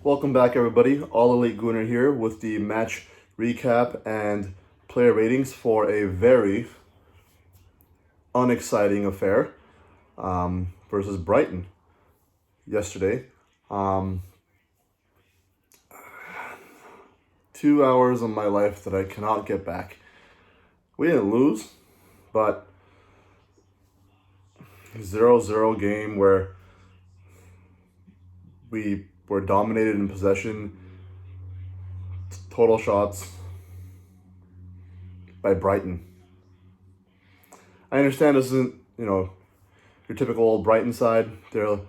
Welcome back, everybody. All Elite Gooner here with the match recap and player ratings for a very unexciting affair versus Brighton yesterday. 2 hours of my life that I cannot get back. We didn't lose, but 0-0 game where we were dominated in possession, total shots by Brighton. I understand this isn't, your typical old Brighton side. They're a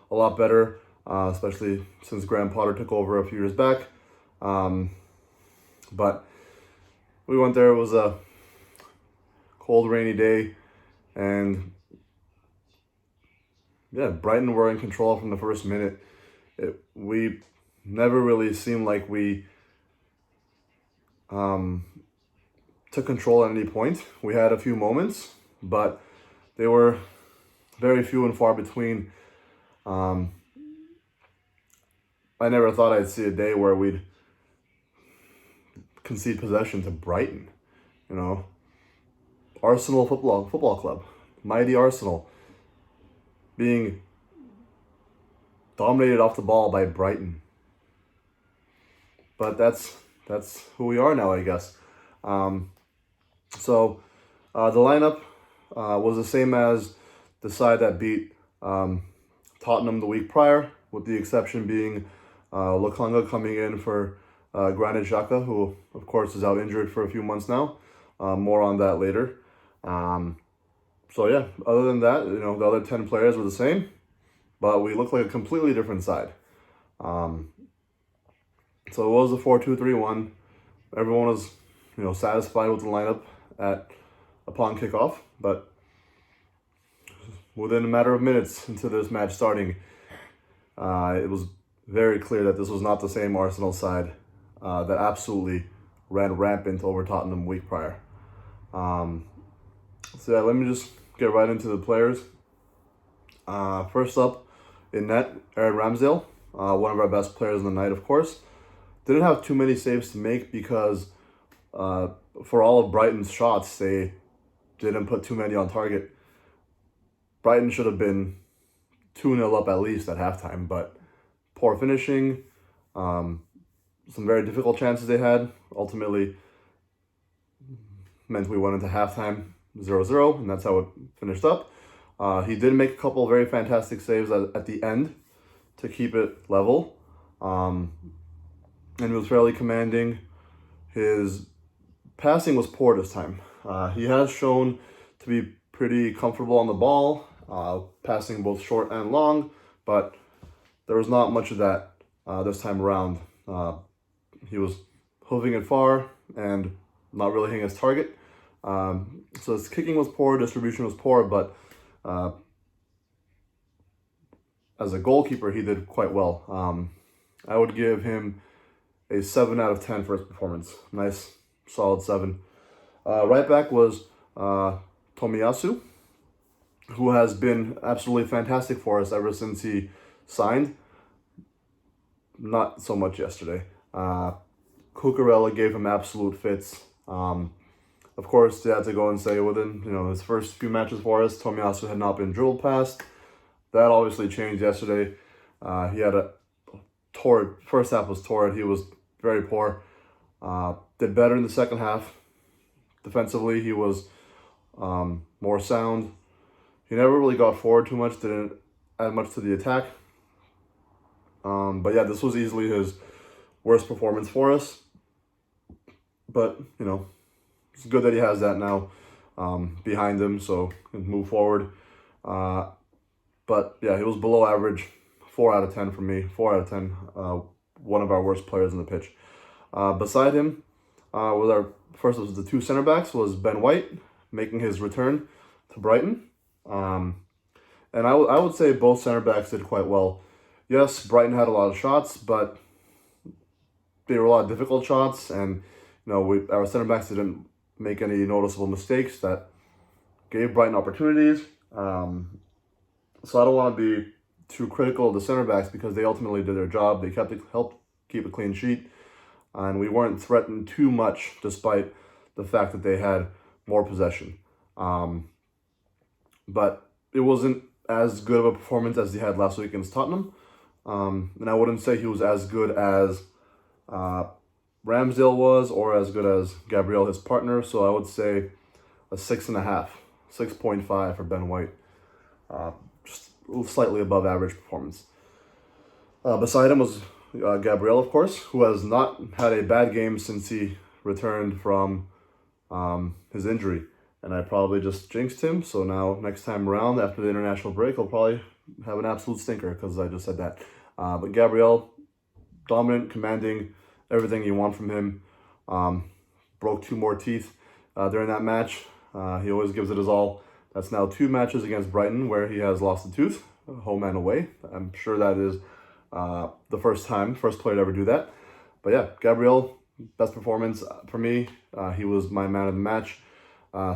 lot better, especially since Graham Potter took over a few years back. But we went there. It was a cold, rainy day, and Brighton were in control from the first minute. We never really seemed like we took control at any point. We had a few moments, but they were very few and far between. I never thought I'd see a day where we'd concede possession to Brighton. Arsenal football club, mighty Arsenal, being dominated off the ball by Brighton. But that's who we are now, I guess. So the lineup was the same as the side that beat Tottenham the week prior, with the exception being Lokonga coming in for Granit Xhaka, who of course is out injured for a few months now. More on that later. Other than that, the other 10 players were the same, but we looked like a completely different side. So it was a 4-2-3-1. Everyone was, satisfied with the lineup upon kickoff, but within a matter of minutes into this match starting, it was very clear that this was not the same Arsenal side that absolutely ran rampant over Tottenham week prior. Let me just get right into the players. First up in net, Aaron Ramsdale, one of our best players in the night, of course. Didn't have too many saves to make because for all of Brighton's shots, they didn't put too many on target. Brighton should have been 2-0 up at least at halftime, but poor finishing, some very difficult chances they had, ultimately meant we went into halftime 0-0, and that's how it finished up. He did make a couple of very fantastic saves at the end to keep it level, and he was fairly commanding. His passing was poor this time. He has shown to be pretty comfortable on the ball, passing both short and long, but there was not much of that this time around. He was hoofing it far and not really hitting his target. So his kicking was poor, distribution was poor, but as a goalkeeper, he did quite well. I would give him a 7 out of 10 for his performance. Nice, solid 7. Right back was Tomiyasu, who has been absolutely fantastic for us ever since he signed. Not so much yesterday. Cucurella gave him absolute fits. Of course, they had to go and say within his first few matches for us, Tomiyasu had not been dribbled past. That obviously changed yesterday. He had a torrid first half was torrid. He was very poor. Did better in the second half. Defensively, he was more sound. He never really got forward too much. Didn't add much to the attack. But this was easily his worst performance for us. But it's good that he has that now behind him, so he can move forward. But he was below average, 4 out of 10 for me, 4 out of 10. One of our worst players on the pitch. Beside him, was the two center backs was Ben White, making his return to Brighton. And I would say both center backs did quite well. Yes, Brighton had a lot of shots, but they were a lot of difficult shots, and our center backs didn't make any noticeable mistakes that gave Brighton opportunities. So I don't want to be too critical of the center backs because they ultimately did their job. They helped keep a clean sheet, and we weren't threatened too much despite the fact that they had more possession. But it wasn't as good of a performance as he had last week against Tottenham. And I wouldn't say he was as good as Ramsdale was or as good as Gabriel, his partner. So I would say a 6.5, 6.5 for Ben White. Just slightly above average performance. Beside him was Gabriel, of course, who has not had a bad game since he returned from his injury. And I probably just jinxed him. So now next time around, after the international break, I'll probably have an absolute stinker because I just said that. But Gabriel, dominant, commanding, everything you want from him. Broke 2 more teeth during that match. He always gives it his all. That's now 2 matches against Brighton where he has lost a tooth, home and away. I'm sure that is the first player to ever do that. But yeah, Gabriel, best performance for me. He was my man of the match.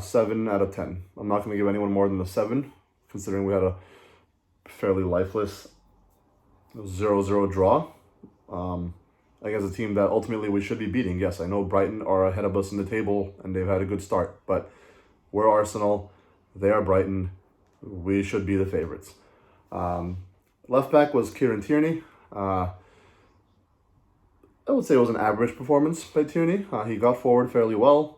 7 out of 10. I'm not going to give anyone more than a 7, considering we had a fairly lifeless 0-0 draw against a team that ultimately we should be beating. Yes, I know Brighton are ahead of us in the table, and they've had a good start, but we're Arsenal. They are Brighton. We should be the favorites. Left back was Kieran Tierney. I would say it was an average performance by Tierney. He got forward fairly well.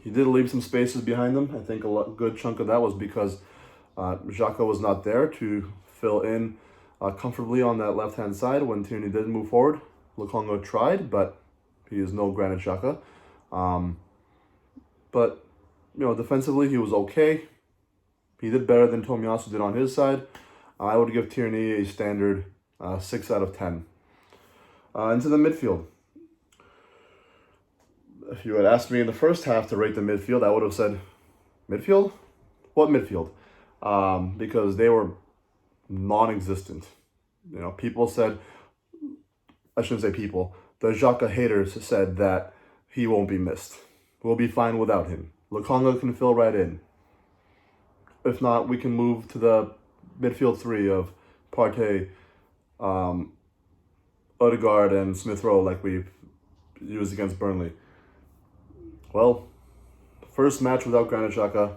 He did leave some spaces behind them. I think a good chunk of that was because Xhaka was not there to fill in comfortably on that left-hand side when Tierney did move forward. Lukonga tried, but he is no Granit Xhaka. But, defensively he was okay. He did better than Tomiyasu did on his side. I would give Tierney a standard 6 out of 10. Into the midfield. If you had asked me in the first half to rate the midfield, I would have said, midfield? What midfield? Because they were non-existent. People said, I shouldn't say people, the Xhaka haters said that he won't be missed. We'll be fine without him. Lukonga can fill right in. If not, we can move to the midfield 3 of Partey, Odegaard, and Smith Rowe like we've used against Burnley. Well, first match without Granit Xhaka,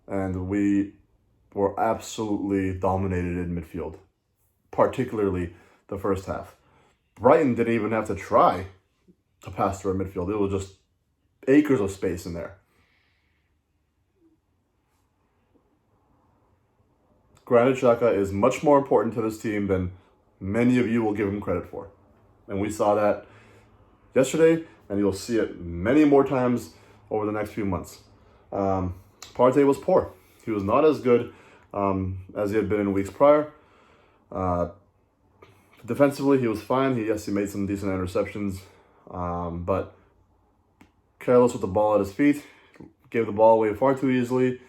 and we were absolutely dominated in midfield, particularly the first half. Brighton didn't even have to try to pass through our midfield. It was just acres of space in there. Granit Xhaka is much more important to this team than many of you will give him credit for. And we saw that yesterday, and you'll see it many more times over the next few months. Partey was poor. He was not as good as he had been in weeks prior. Defensively, he was fine. He made some decent interceptions, but careless with the ball at his feet. Gave the ball away far too easily.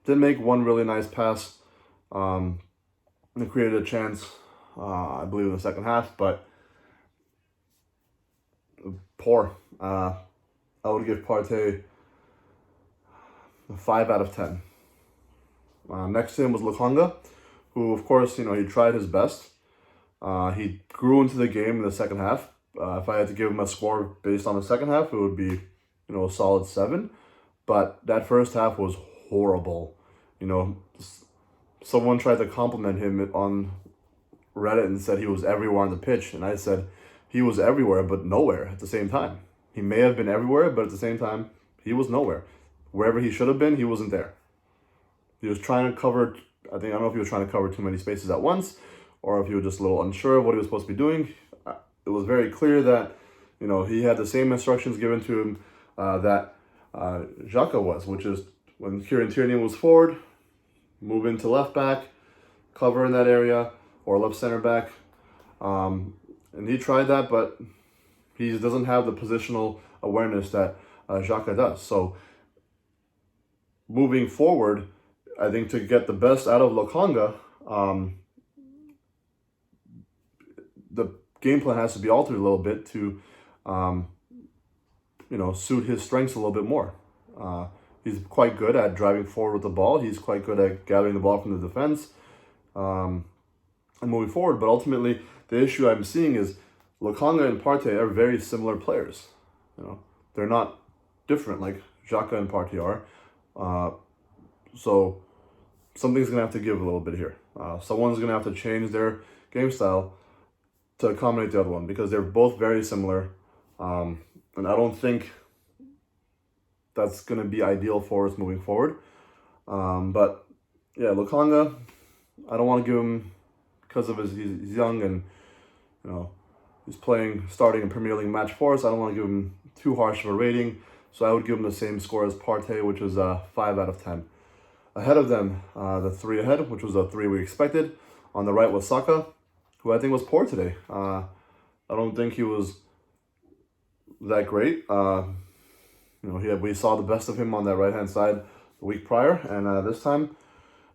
Did make one really nice pass. And created a chance, I believe, in the second half, but poor. I would give Partey a 5 out of 10. Next to him was Lukonga, who, of course, he tried his best. He grew into the game in the second half. If I had to give him a score based on the second half, it would be, a solid 7. But that first half was horrible. Someone tried to compliment him on Reddit and said he was everywhere on the pitch. And I said he was everywhere, but nowhere at the same time. He may have been everywhere, but at the same time, he was nowhere. Wherever he should have been, he wasn't there. He was trying to cover, I don't know if he was trying to cover too many spaces at once, or if he was just a little unsure of what he was supposed to be doing. It was very clear that, he had the same instructions given to him that Xhaka was, which is when Kieran Tierney was forward, move into left back, cover in that area, or left center back. And he tried that, but he doesn't have the positional awareness that Xhaka does. So moving forward, I think to get the best out of Lukonga, the game plan has to be altered a little bit to, suit his strengths a little bit more. He's quite good at driving forward with the ball. He's quite good at gathering the ball from the defense and moving forward. But ultimately, the issue I'm seeing is Lokonga and Partey are very similar players. They're not different like Xhaka and Partey are. So something's going to have to give a little bit here. Someone's going to have to change their game style to accommodate the other one because they're both very similar. And I don't think that's going to be ideal for us moving forward. But yeah, Lokonga, I don't want to give him, because of he's young and he's starting in Premier League match for us. I don't want to give him too harsh of a rating, so I would give him the same score as Partey, which is a 5 out of 10. Ahead of them, the 3 ahead, which was a 3 we expected. On the right was Saka, who I think was poor today. I don't think he was that great. We saw the best of him on that right-hand side the week prior, and this time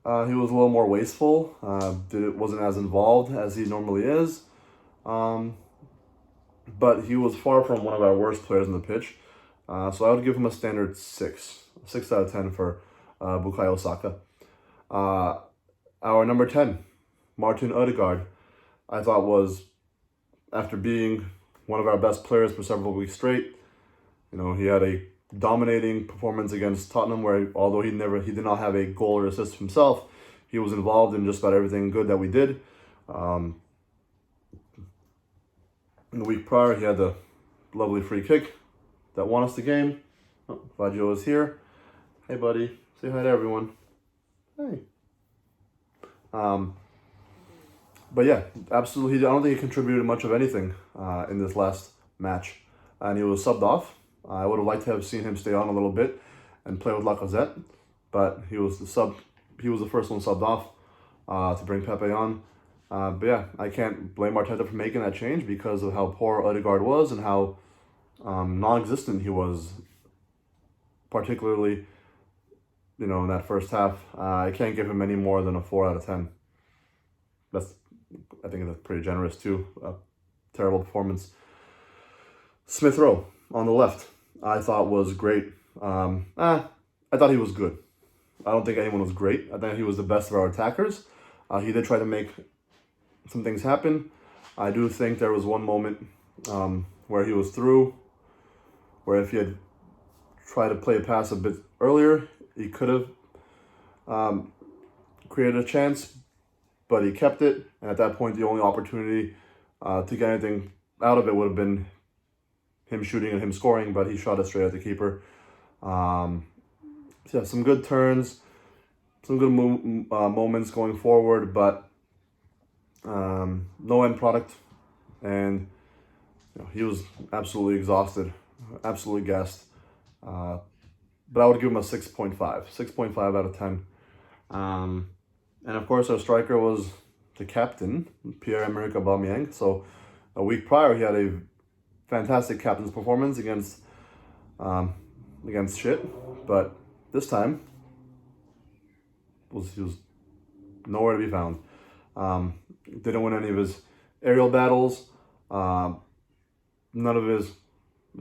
he was a little more wasteful. Wasn't as involved as he normally is. But he was far from one of our worst players on the pitch. So I would give him a standard 6 out of 10 for Bukayo Saka. Our number 10, Martin Odegaard, I thought was, after being one of our best players for several weeks straight, he had a dominating performance against Tottenham where, although he did not have a goal or assist himself, he was involved in just about everything good that we did. In the week prior, he had the lovely free kick that won us the game. Oh, Vaggio is here. Hey, buddy. Say hi to everyone. Hey. But yeah, absolutely. I don't think he contributed much of anything in this last match. And he was subbed off. I would have liked to have seen him stay on a little bit and play with Lacazette. But he was the first one subbed off to bring Pepe on. But yeah, I can't blame Arteta for making that change because of how poor Odegaard was and how non-existent he was, particularly, in that first half. I can't give him any more than a 4 out of 10. I think that's pretty generous too. Terrible performance. Smith Rowe on the left, I thought was great. I thought he was good. I don't think anyone was great. I think he was the best of our attackers. He did try to make some things happen. I do think there was one moment where he was through, where if he had tried to play a pass a bit earlier, he could have created a chance, but he kept it. And at that point, the only opportunity to get anything out of it would have been him shooting and him scoring, but he shot it straight at the keeper. So yeah, some good turns, some good moments going forward, but no end product. And he was absolutely exhausted, absolutely gassed. But I would give him a 6.5 out of 10. And of course, our striker was the captain, Pierre-Emerick Aubameyang. So a week prior, he had a fantastic captain's performance against shit, but this time he was nowhere to be found. Didn't win any of his aerial battles. None of his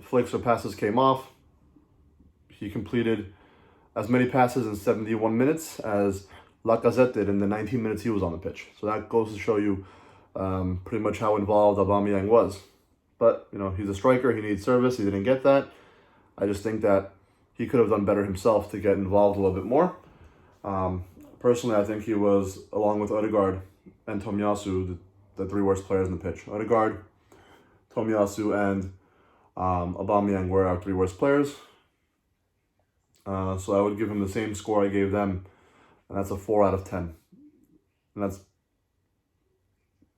flicks or passes came off. He completed as many passes in 71 minutes as Lacazette did in the 19 minutes he was on the pitch. So that goes to show you pretty much how involved Aubameyang was. But, he's a striker. He needs service. He didn't get that. I just think that he could have done better himself to get involved a little bit more. Personally, I think he was, along with Odegaard and Tomiyasu, the 3 worst players on the pitch. Odegaard, Tomiyasu, and Aubameyang were our 3 worst players. So I would give him the same score I gave them, and that's a 4 out of 10. And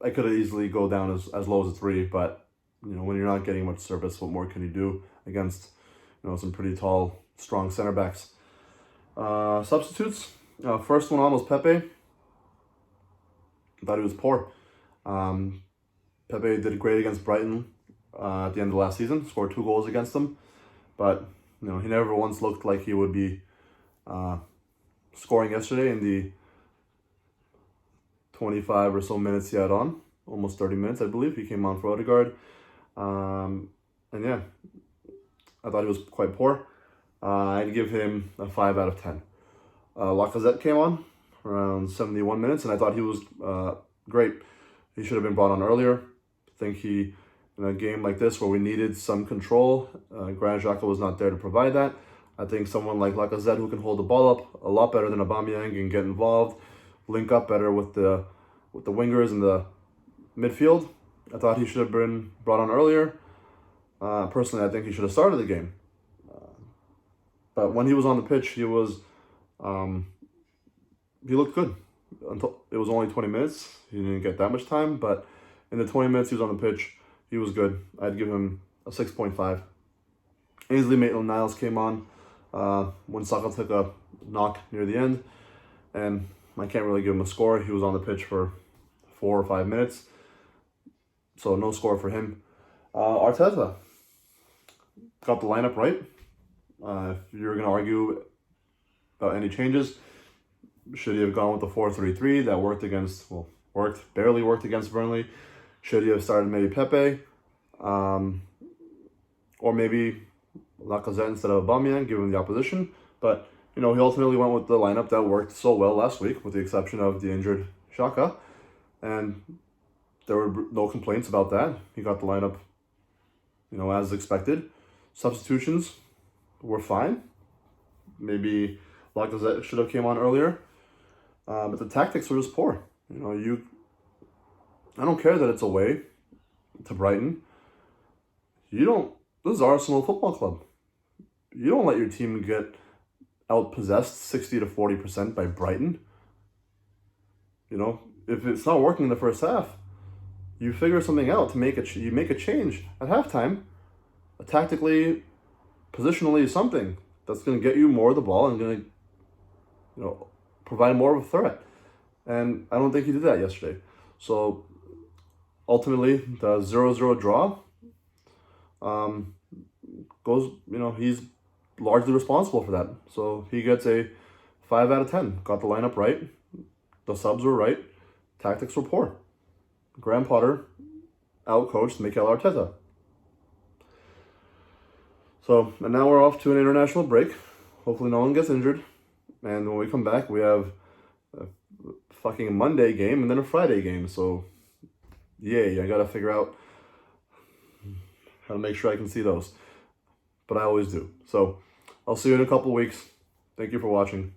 I could have easily go down as low as a 3, but when you're not getting much service, what more can you do against some pretty tall, strong center backs? Substitutes. First one on was Pepe. I thought he was poor. Pepe did great against Brighton at the end of last season, scored 2 goals against them, but he never once looked like he would be scoring yesterday in the 25 or so minutes he had on, almost 30 minutes, I believe. He came on for Odegaard. And yeah, I thought he was quite poor. I'd give him a 5 out of 10. Lacazette came on around 71 minutes, and I thought he was great. He should have been brought on earlier. I think in a game like this where we needed some control, Granit Xhaka was not there to provide that. I think someone like Lacazette, who can hold the ball up a lot better than Aubameyang and get involved, link up better with the wingers in the midfield. I thought he should have been brought on earlier. Personally, I think he should have started the game. But when he was on the pitch, he looked good. Until it was only 20 minutes. He didn't get that much time, but in the 20 minutes he was on the pitch, he was good. I'd give him a 6.5. Ainsley Maitland-Niles came on when Saka took a knock near the end, and I can't really give him a score. He was on the pitch for 4 or 5 minutes, so no score for him. Arteta got the lineup right. If you're going to argue about any changes, should he have gone with the 4-3-3 that barely worked against Burnley? Should he have started maybe Pepe? Or maybe Lacazette instead of Aubameyang, given the opposition? But, he ultimately went with the lineup that worked so well last week, with the exception of the injured Xhaka. And there were no complaints about that. He got the lineup, as expected. Substitutions were fine. Maybe Lacazette should have came on earlier. But the tactics were just poor. I don't care that it's away to Brighton. This is Arsenal Football Club. You don't let your team get outpossessed 60 to 40% by Brighton. If it's not working in the first half, you figure something out to you make a change at halftime. Tactically, positionally, something that's going to get you more of the ball and going to, provide more of a threat. And I don't think he did that yesterday. So ultimately, the 0-0 draw goes, he's largely responsible for that. So he gets a 5 out of 10. Got the lineup right. The subs were right. Tactics were poor. Graham Potter out-coached Mikel Arteta. So, and now we're off to an international break. Hopefully no one gets injured. And when we come back, we have a fucking Monday game and then a Friday game. So, yay, I gotta figure out how to make sure I can see those. But I always do. So, I'll see you in a couple weeks. Thank you for watching.